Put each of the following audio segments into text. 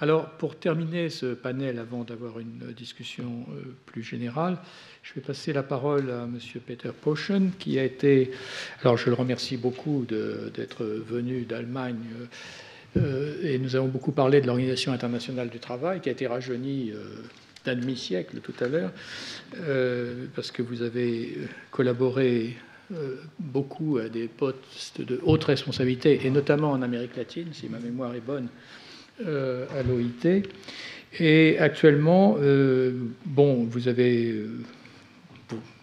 Alors, pour terminer ce panel, avant d'avoir une discussion plus générale, je vais passer la parole à M. Peter Poschen, qui a été... Alors, je le remercie beaucoup d'être venu d'Allemagne, et nous avons beaucoup parlé de l'Organisation internationale du travail, qui a été rajeunie d'un demi-siècle tout à l'heure, parce que vous avez collaboré beaucoup à des postes de haute responsabilité, et notamment en Amérique latine, si ma mémoire est bonne, à l'OIT. Et actuellement, bon, vous avez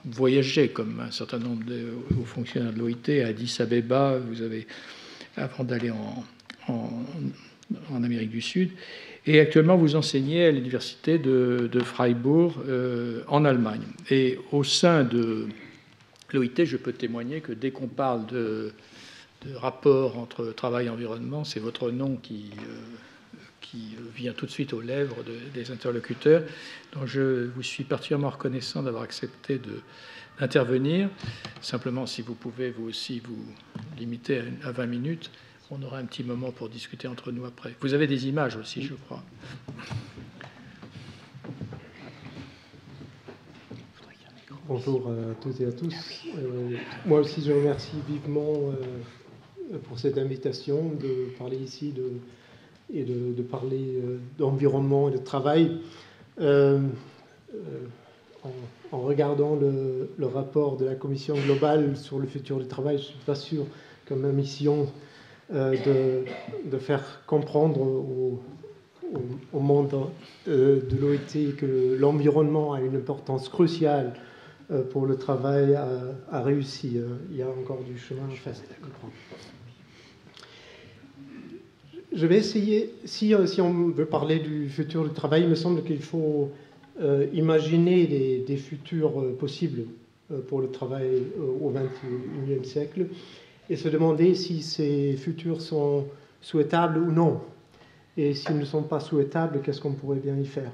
voyagé comme un certain nombre de hauts fonctionnaires de l'OIT à Addis Abeba, vous avez, avant d'aller en Amérique du Sud. Et actuellement, vous enseignez à l'université de Freiburg en Allemagne. Et au sein de l'OIT, je peux témoigner que dès qu'on parle de rapport entre travail et environnement, c'est votre nom qui vient tout de suite aux lèvres des interlocuteurs. Donc je vous suis particulièrement reconnaissant d'avoir accepté d'intervenir. Simplement, si vous pouvez vous aussi vous limiter à 20 minutes, on aura un petit moment pour discuter entre nous après. Vous avez des images aussi, je crois. Bonjour à toutes et à tous. Moi aussi, je remercie vivement pour cette invitation de parler ici et de parler d'environnement et de travail. En regardant le rapport de la Commission globale sur le futur du travail, je ne suis pas sûr que ma mission de faire comprendre au monde de l'OIT que l'environnement a une importance cruciale pour le travail a réussi. Il y a encore du chemin à faire. Je vais essayer, si on veut parler du futur du travail, il me semble qu'il faut imaginer des futurs possibles pour le travail au XXIe siècle et se demander si ces futurs sont souhaitables ou non. Et s'ils ne sont pas souhaitables, qu'est-ce qu'on pourrait bien y faire?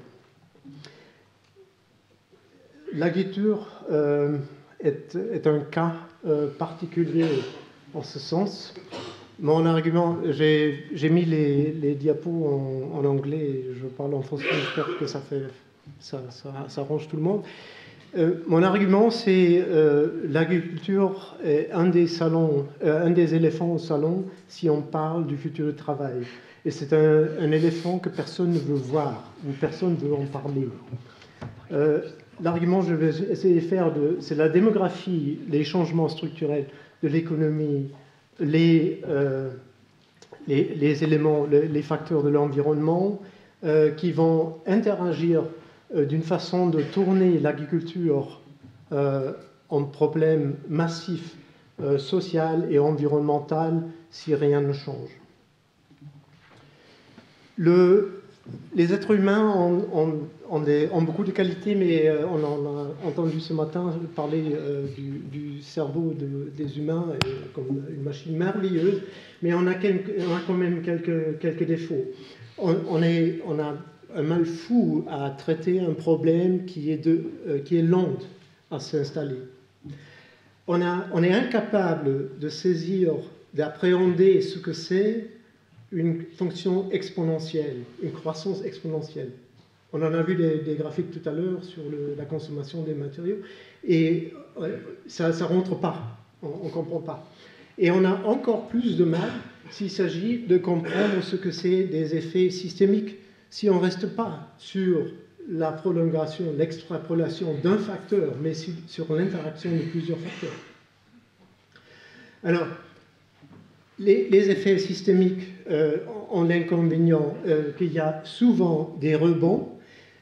L'agriculture est un cas particulier en ce sens. Mon argument, j'ai mis les diapos en anglais et je parle en français, j'espère que ça arrange tout le monde. Mon argument, c'est l'agriculture est un des éléphants au salon si on parle du futur du travail. Et c'est un éléphant que personne ne veut voir ou personne ne veut en parler. L'argument que je vais essayer de faire, c'est la démographie, les changements structurels de l'économie, les éléments, les facteurs de l'environnement qui vont interagir d'une façon de tourner l'agriculture en problème massif social et environnemental si rien ne change. Les êtres humains ont beaucoup de qualités, mais on en a entendu ce matin parler du cerveau des humains comme une machine merveilleuse, mais on a quand même quelques défauts. On a un mal fou à traiter un problème qui est lent à s'installer. On est incapable de saisir, d'appréhender ce que c'est une fonction exponentielle, une croissance exponentielle. On en a vu des graphiques tout à l'heure sur la consommation des matériaux, et ça ne rentre pas, on ne comprend pas. Et on a encore plus de mal s'il s'agit de comprendre ce que c'est des effets systémiques, si on ne reste pas sur la prolongation, l'extrapolation d'un facteur, mais sur l'interaction de plusieurs facteurs. Alors, les effets systémiques ont l'inconvénient qu'il y a souvent des rebonds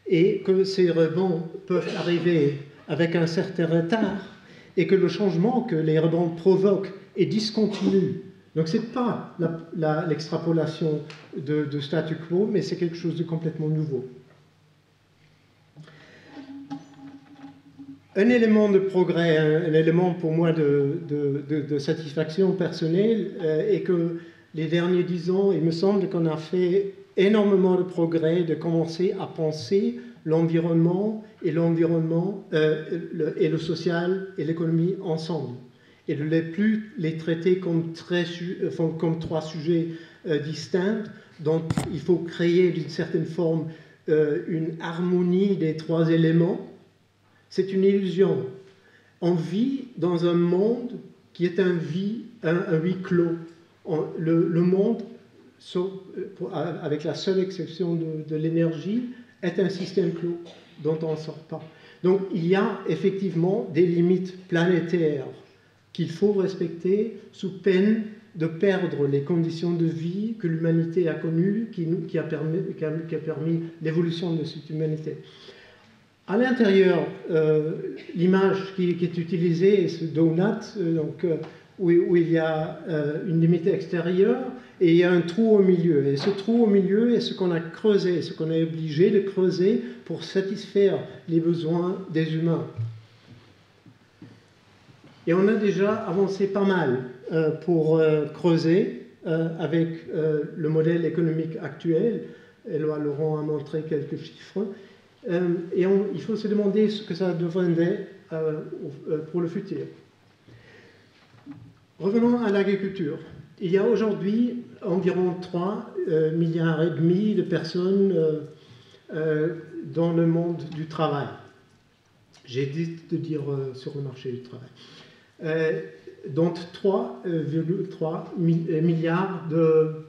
et que ces rebonds peuvent arriver avec un certain retard et que le changement que les rebonds provoquent est discontinu. Donc ce n'est pas l'extrapolation de statu quo, mais c'est quelque chose de complètement nouveau. Un élément de progrès, un élément pour moi de satisfaction personnelle est que les derniers 10 ans, il me semble qu'on a fait énormément de progrès de commencer à penser l'environnement et le social et l'économie ensemble et de ne plus les traiter comme 3 sujets distinctes dont il faut créer d'une certaine forme une harmonie des trois éléments. C'est une illusion. On vit dans un monde qui est un huis clos. Le monde, avec la seule exception de l'énergie, est un système clos dont on ne sort pas. Donc il y a effectivement des limites planétaires qu'il faut respecter sous peine de perdre les conditions de vie que l'humanité a connues, qui a permis l'évolution de cette humanité. À l'intérieur, l'image qui est utilisée est ce donut, où il y a une limite extérieure et il y a un trou au milieu. Et ce trou au milieu est ce qu'on a creusé, ce qu'on est obligé de creuser pour satisfaire les besoins des humains. Et on a déjà avancé pas mal pour creuser avec le modèle économique actuel. Éloi Laurent a montré quelques chiffres. Et il faut se demander ce que ça deviendrait pour le futur. Revenons à l'agriculture. Il y a aujourd'hui environ 3,5 milliards de personnes dans le monde du travail. J'ai dit de dire sur le marché du travail. Donc 3,3 milliards de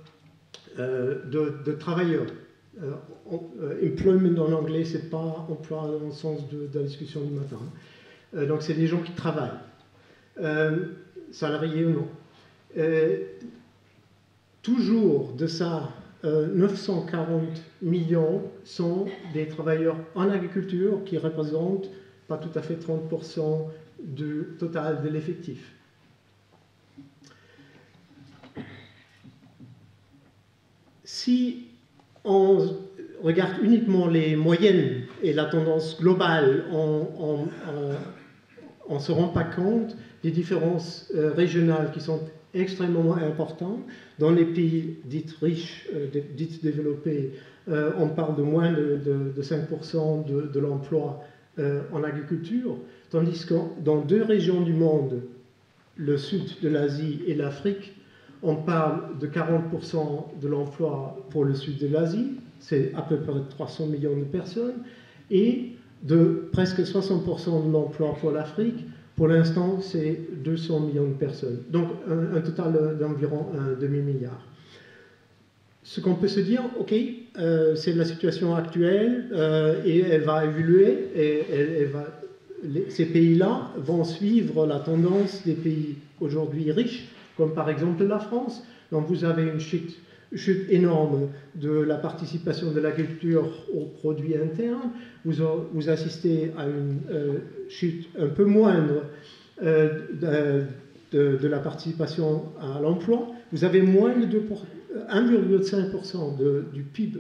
travailleurs. Employment en anglais, c'est pas emploi dans le sens de la discussion du matin. Donc c'est des gens qui travaillent, salariés ou non. Toujours de ça, 940 millions sont des travailleurs en agriculture qui représentent pas tout à fait 30% du total de l'effectif. Si on regarde uniquement les moyennes et la tendance globale, on ne se rend pas compte des différences régionales qui sont extrêmement importantes. Dans les pays dits riches, dits développés, on parle de moins de 5% de l'emploi en agriculture, tandis que dans deux régions du monde, le sud de l'Asie et l'Afrique, on parle de 40% de l'emploi pour le sud de l'Asie, c'est à peu près 300 millions de personnes, et de presque 60% de l'emploi pour l'Afrique. Pour l'instant, c'est 200 millions de personnes. Donc un total d'environ un demi-milliard. Ce qu'on peut se dire, ok, c'est la situation actuelle et elle va évoluer et ces pays-là vont suivre la tendance des pays aujourd'hui riches, comme par exemple la France. Donc vous avez une chute énorme de la participation de l'agriculture au produit interne. Vous assistez à une chute un peu moindre de la participation à l'emploi. Vous avez moins de 1,5% du PIB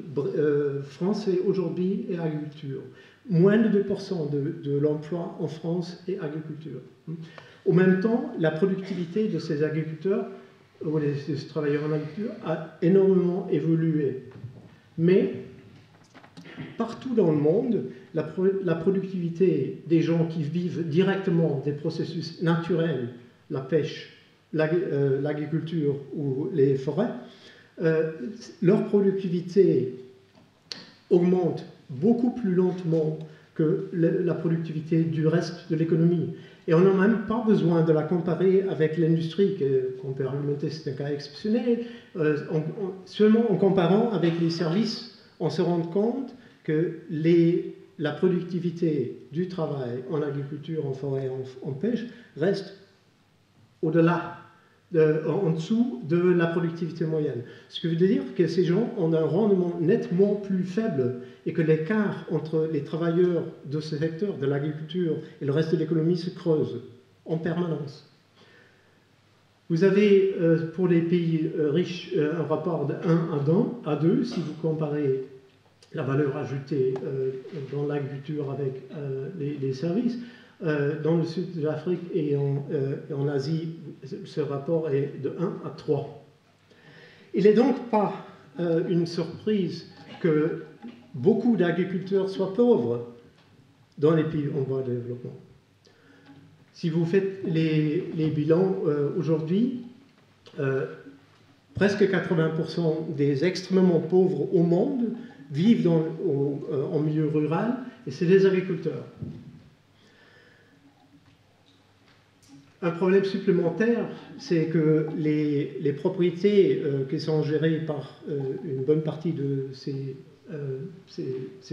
français aujourd'hui est agriculture. Moins de 2% de l'emploi en France est agriculture. Au même temps, la productivité de ces agriculteurs ou de ces travailleurs en agriculture a énormément évolué. Mais partout dans le monde, la productivité des gens qui vivent directement des processus naturels, la pêche, l'agriculture ou les forêts, leur productivité augmente beaucoup plus lentement que la productivité du reste de l'économie. Et on n'a même pas besoin de la comparer avec l'industrie, qu'on peut argumenter c'est un cas exceptionnel. Seulement en comparant avec les services, on se rend compte que la productivité du travail en agriculture, en forêt, en pêche, reste au-delà, en dessous de la productivité moyenne. Ce qui veut dire que ces gens ont un rendement nettement plus faible et que l'écart entre les travailleurs de ce secteur, de l'agriculture et le reste de l'économie se creuse en permanence. Vous avez pour les pays riches un rapport de 1 à 2 si vous comparez la valeur ajoutée dans l'agriculture avec les services. Dans le sud de l'Afrique et en Asie, ce rapport est de 1 à 3. Il n'est donc pas une surprise que beaucoup d'agriculteurs soient pauvres dans les pays en voie de développement. Si vous faites les bilans aujourd'hui, presque 80% des extrêmement pauvres au monde vivent en milieu rural, et c'est les agriculteurs. Un problème supplémentaire, c'est que les propriétés qui sont gérées par une bonne partie de ces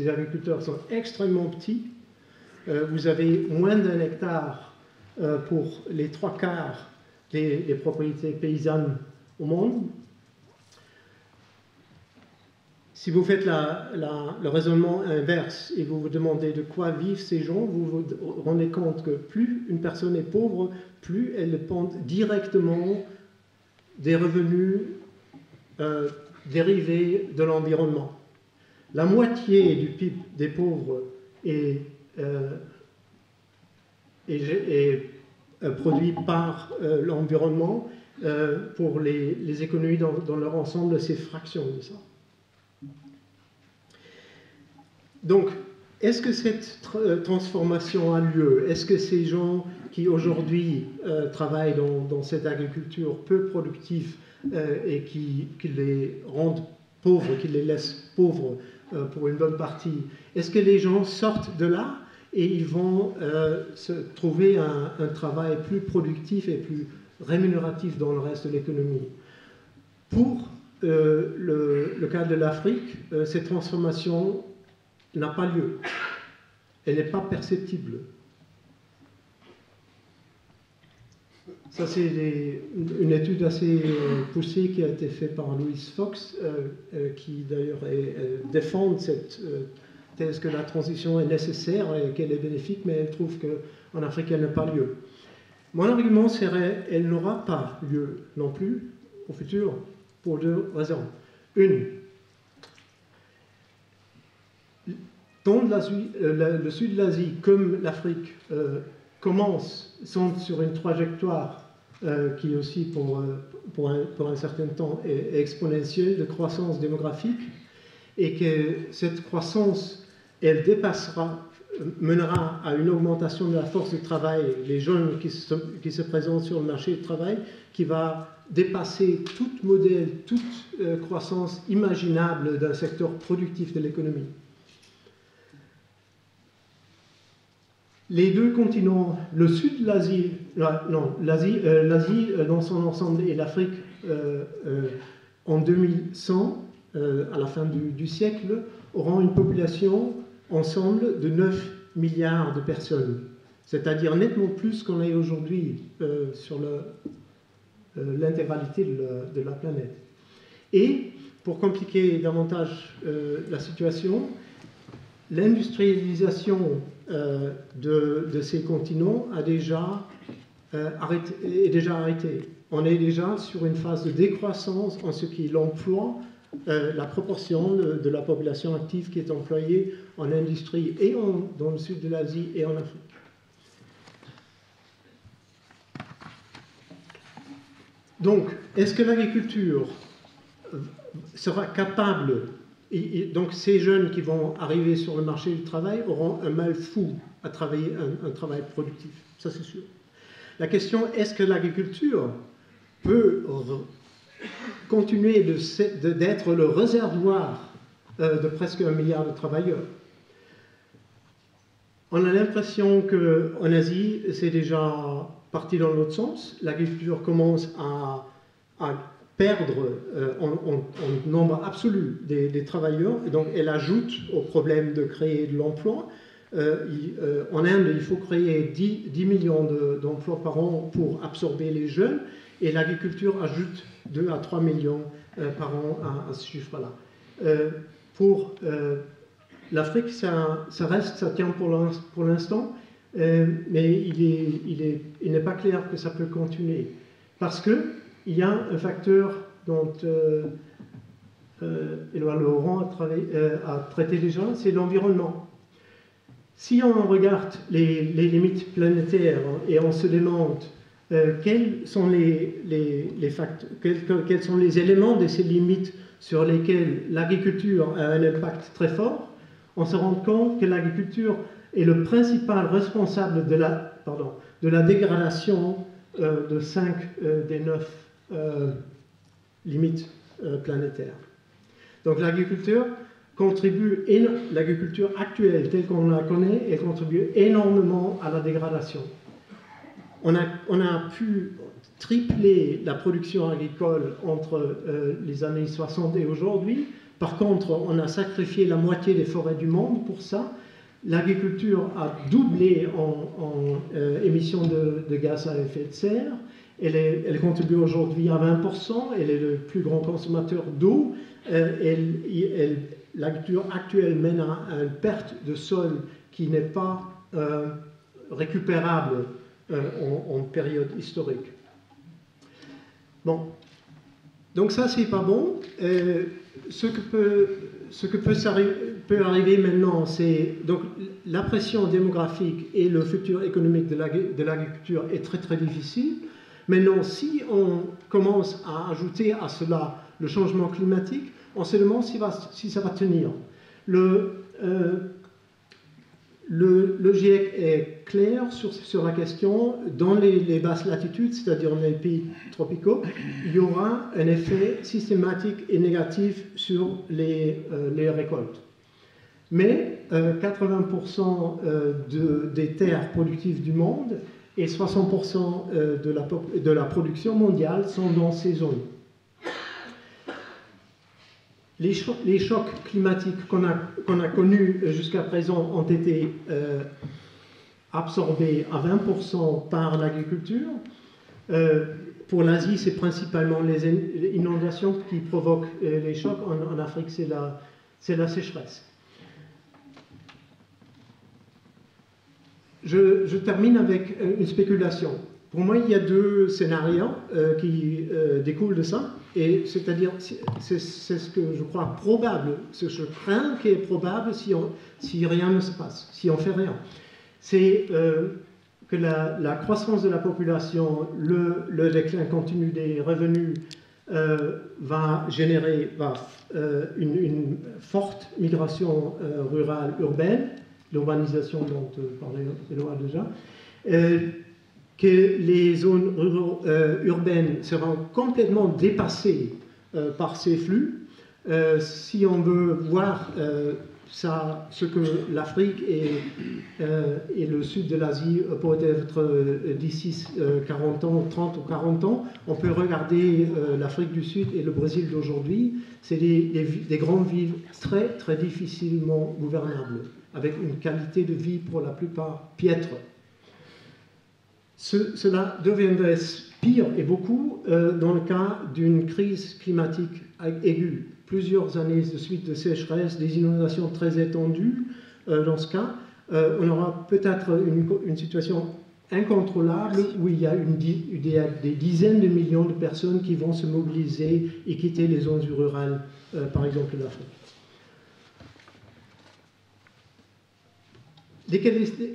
agriculteurs sont extrêmement petits. Vous avez moins d'un hectare pour les 3/4 des propriétés paysannes au monde. Si vous faites le raisonnement inverse et vous vous demandez de quoi vivent ces gens, vous vous rendez compte que plus une personne est pauvre, plus elle dépend directement des revenus dérivés de l'environnement. La moitié du PIB des pauvres est produit par l'environnement. Pour les économies dans leur ensemble, c'est fraction de ça. Donc, est-ce que cette transformation a lieu? Est-ce que ces gens qui aujourd'hui travaillent dans cette agriculture peu productive et qui les rendent pauvres, qui les laissent pauvres pour une bonne partie, est-ce que les gens sortent de là et ils vont se trouver un travail plus productif et plus rémunératif dans le reste de l'économie? Pour le cas de l'Afrique, cette transformation n'a pas lieu. Elle n'est pas perceptible. Ça, c'est une étude assez poussée qui a été faite par Louise Fox, qui d'ailleurs défend cette thèse que la transition est nécessaire et qu'elle est bénéfique, mais elle trouve qu'en Afrique, elle n'a pas lieu. Mon argument serait qu'elle n'aura pas lieu non plus au futur pour deux raisons. Une, dans le sud de l'Asie, comme l'Afrique, sont sur une trajectoire qui aussi pour un certain temps est exponentielle de croissance démographique, et que cette croissance, elle mènera à une augmentation de la force de travail, les jeunes qui se présentent sur le marché du travail, qui va dépasser tout modèle, toute croissance imaginable d'un secteur productif de l'économie. Les deux continents, le sud de l'Asie, l'Asie dans son ensemble et l'Afrique en 2100, à la fin du siècle, auront une population ensemble de 9 milliards de personnes, c'est-à-dire nettement plus qu'on est aujourd'hui sur l'intégralité de la planète. Et, pour compliquer davantage la situation, l'industrialisation de ces continents est déjà arrêtée. On est déjà sur une phase de décroissance en ce qui est l'emploi, la proportion de la population active qui est employée en industrie et dans le sud de l'Asie et en Afrique. Donc, est-ce que l'agriculture sera capable, et donc ces jeunes qui vont arriver sur le marché du travail auront un mal fou à travailler un travail productif, ça c'est sûr. La question, est-ce que l'agriculture peut continuer d'être le réservoir de presque 1 milliard de travailleurs? On a l'impression qu'en Asie, c'est déjà parti dans l'autre sens. L'agriculture commence à perdre en nombre absolu des travailleurs, et donc elle ajoute au problème de créer de l'emploi. En Inde, il faut créer 10 millions d'emplois par an pour absorber les jeunes, et l'agriculture ajoute 2 à 3 millions par an à ce chiffre-là. Pour l'Afrique, ça tient pour l'instant, mais il n'est pas clair que ça peut continuer. Parce qu'il y a un facteur dont Édouard Laurent a traité déjà, c'est l'environnement. Si on regarde les limites planétaires et on se demande quels sont les facteurs, quels sont les éléments de ces limites sur lesquels l'agriculture a un impact très fort, on se rend compte que l'agriculture est le principal responsable de la dégradation de 5 des 9 limites planétaires. Donc l'agriculture actuelle telle qu'on la connaît, elle contribue énormément à la dégradation. On a pu tripler la production agricole entre les années 60 et aujourd'hui. Par contre, on a sacrifié la moitié des forêts du monde pour ça. L'agriculture a doublé en émissions de gaz à effet de serre. Elle contribue aujourd'hui à 20%. Elle est le plus grand consommateur d'eau. L'agriculture actuelle mène à une perte de sol qui n'est pas récupérable en période historique. Bon, donc ça c'est pas bon. Ce que peut arriver maintenant, c'est donc la pression démographique et le futur économique de l'agriculture est très très difficile. Maintenant, si on commence à ajouter à cela le changement climatique, on se demande si ça va tenir. Le GIEC est clair sur la question. Dans les basses latitudes, c'est-à-dire dans les pays tropicaux, il y aura un effet systématique et négatif sur les récoltes. Mais 80% des terres productives du monde et 60% de la production mondiale sont dans ces zones. Les chocs climatiques qu'on a connus jusqu'à présent ont été absorbés à 20% par l'agriculture. Pour l'Asie, c'est principalement les inondations qui provoquent les chocs. En Afrique, c'est la sécheresse. Je termine avec une spéculation. Pour moi, il y a deux scénarios qui découlent de ça. Et c'est-à-dire, c'est ce que je crois probable, ce que je crains qui est probable si rien ne se passe, si on ne fait rien. C'est que la croissance de la population, le déclin continu des revenus va générer une forte migration rurale urbaine, l'urbanisation dont parlait Éloi déjà, que les zones urbaines seront complètement dépassées par ces flux. Si on veut voir ce que l'Afrique et le sud de l'Asie pourraient être d'ici 40 ans, 30 ou 40 ans, on peut regarder l'Afrique du Sud et le Brésil d'aujourd'hui. C'est des grandes villes très, très difficilement gouvernables, avec une qualité de vie pour la plupart piètre. Cela deviendrait pire et beaucoup dans le cas d'une crise climatique aiguë. Plusieurs années de suite de sécheresse, des inondations très étendues. Dans ce cas, on aura peut-être une situation incontrôlable où il y a des dizaines de millions de personnes qui vont se mobiliser et quitter les zones rurales, par exemple l'Afrique.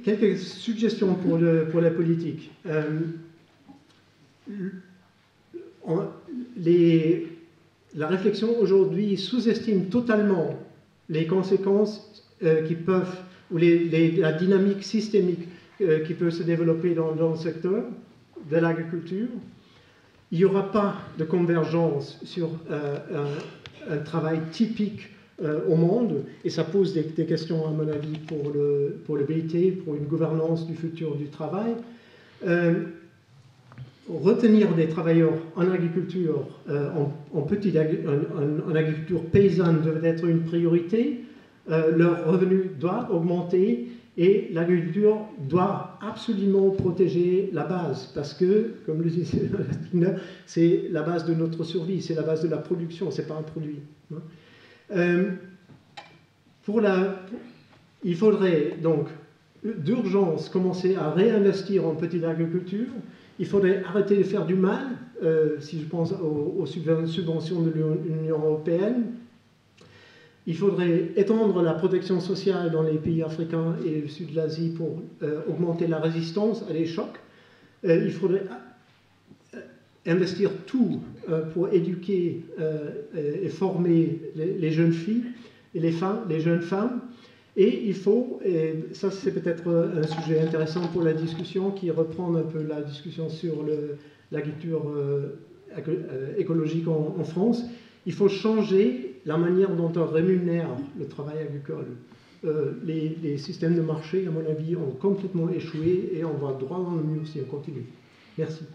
Quelques suggestions pour la politique. La réflexion aujourd'hui sous-estime totalement les conséquences qui peuvent, ou la dynamique systémique qui peut se développer dans le secteur de l'agriculture. Il n'y aura pas de convergence sur un travail typique au monde, et ça pose des questions, à mon avis, pour le BIT, pour une gouvernance du futur du travail. Retenir des travailleurs en agriculture, en agriculture paysanne devrait être une priorité. Leur revenu doit augmenter et l'agriculture doit absolument protéger la base parce que, comme le disait Tina, c'est la base de notre survie, c'est la base de la production, c'est pas un produit. Il faudrait donc d'urgence commencer à réinvestir en petite agriculture. Il faudrait arrêter de faire du mal, si je pense aux subventions de l'Union européenne. Il faudrait étendre la protection sociale dans les pays africains et le sud de l'Asie pour augmenter la résistance à des chocs. Il faudrait investir tout pour éduquer et former les jeunes filles et les jeunes femmes. Et il faut, et ça c'est peut-être un sujet intéressant pour la discussion, qui reprend un peu la discussion sur l'agriculture écologique en France. Il faut changer la manière dont on rémunère le travail agricole. Les systèmes de marché, à mon avis, ont complètement échoué et on va droit dans le mur si on continue. Merci.